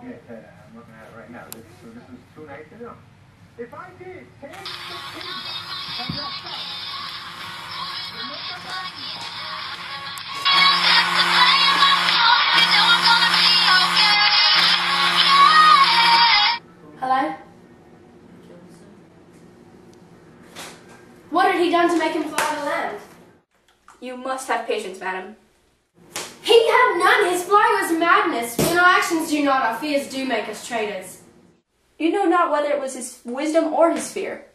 I'm looking at it right now. So this is 2 nights ago. If I did, take the kingdom from yourself. Hello? What had he done to make him fly the land? You must have patience, madam. He had none. His flight was madness. When our actions do not, our fears do make us traitors. You know not whether it was his wisdom or his fear.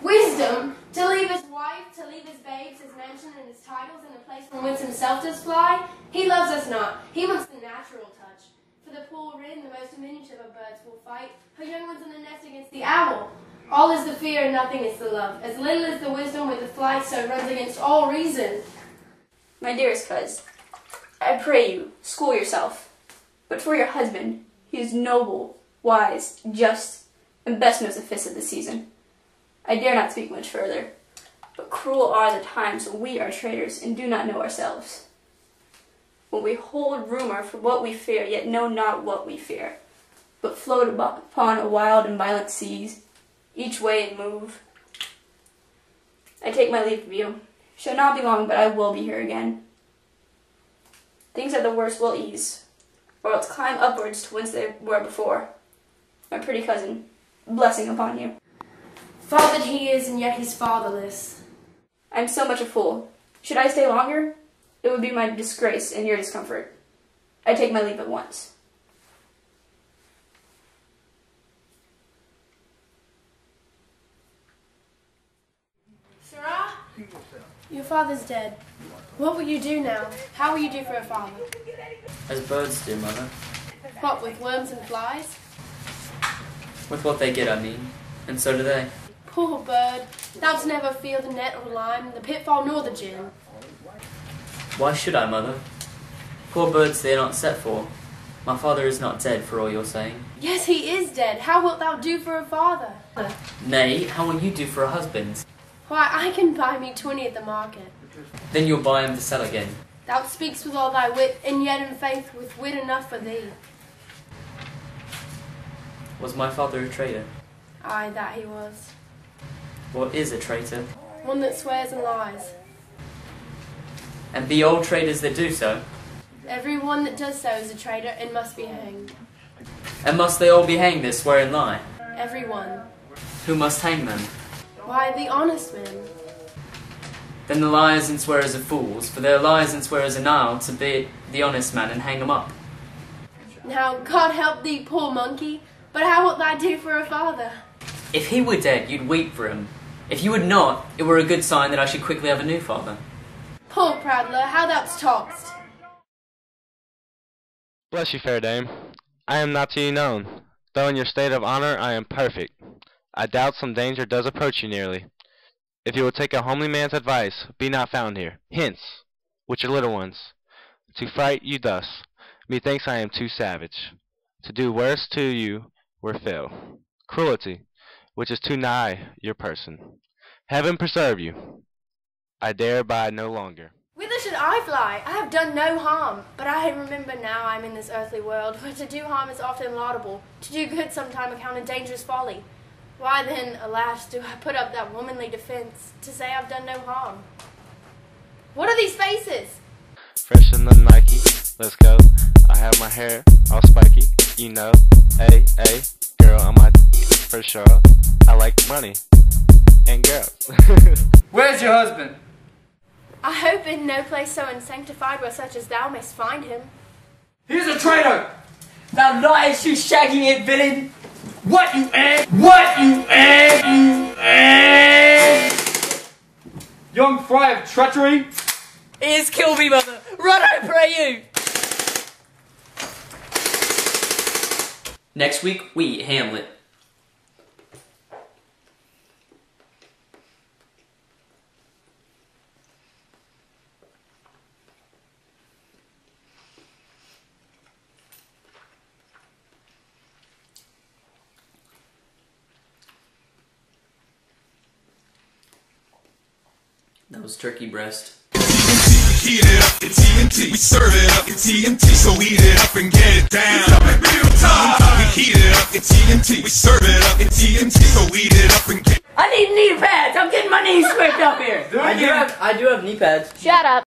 Wisdom? To leave his wife, to leave his babes, his mansion and his titles in a place from whence himself does fly? He loves us not. He wants the natural touch. For the poor wren, the most diminutive of birds, will fight her young ones in the nest against the owl. All is the fear and nothing is the love. As little is the wisdom with the flight, so runs against all reason. My dearest coz, I pray you, school yourself. But for your husband, he is noble, wise, just, and best knows the fist of the season. I dare not speak much further, but cruel are the times when we are traitors and do not know ourselves. When we hold rumor for what we fear, yet know not what we fear, but float upon a wild and violent seas, each way and move. I take my leave of you. Shall not be long, but I will be here again. Things at the worst will ease, or else climb upwards to whence they were before. My pretty cousin, blessing upon you. Fathered he is, and yet he's fatherless. I am so much a fool. Should I stay longer? It would be my disgrace and your discomfort. I take my leave at once. Sarah? Your father's dead. What will you do now? How will you do for a father? As birds do, mother. What, with worms and flies? With what they get, I mean. And so do they. Poor bird, thou'dst never feel the net or lime, the pitfall nor the gin. Why should I, mother? Poor birds they are not set for. My father is not dead, for all you're saying. Yes, he is dead. How wilt thou do for a father? Nay, how will you do for a husband? Why, I can buy me 20 at the market. Then you'll buy him to sell again. Thou speakst with all thy wit, and yet in faith with wit enough for thee. Was my father a traitor? Aye, that he was. What is a traitor? One that swears and lies. And be all traitors that do so? Every one that does so is a traitor and must be hanged. And must they all be hanged that swear and lie? Every one. Who must hang them? Why, the honest men. Then the liars and swearers are fools, for their liars and swearers are now to be the honest man and hang them up. Now, God help thee, poor monkey, but how wilt thou do for a father? If he were dead, you'd weep for him. If you would not, it were a good sign that I should quickly have a new father. Poor prattler, how thou'st talk'st. Bless you, fair dame. I am not to you known, though in your state of honour I am perfect. I doubt some danger does approach you nearly. If you will take a homely man's advice, be not found here. Hence, with your little ones. To fright you thus, methinks I am too savage. To do worse to you were fell. Cruelty, which is too nigh your person. Heaven preserve you. I dare abide no longer. Whither should I fly? I have done no harm, but I remember now I am in this earthly world, where to do harm is often laudable, to do good sometime accounted dangerous folly. Why then, alas, do I put up that womanly defense, to say I've done no harm? What are these faces? Fresh in the Nike, let's go. I have my hair all spiky, you know. Hey, girl, I'm my for sure. I like money and girls. Where's your husband? I hope in no place so unsanctified where such as thou mayst find him. He's a traitor! Thou liest, you shaggy-eared villain! What you ain't! What you ain't! You ain't! Young fry of treachery! He has killed me, mother! Run, I pray you! Next week, we eat Hamlet. That was turkey breast. TNT. We serve it up in TNT, so eat it up and get it down. Real time. We heat it up in TNT. We serve it up in TNT, so eat it up and get. I need knee pads. I'm getting my knees scraped up here. I do have knee pads. Shut up.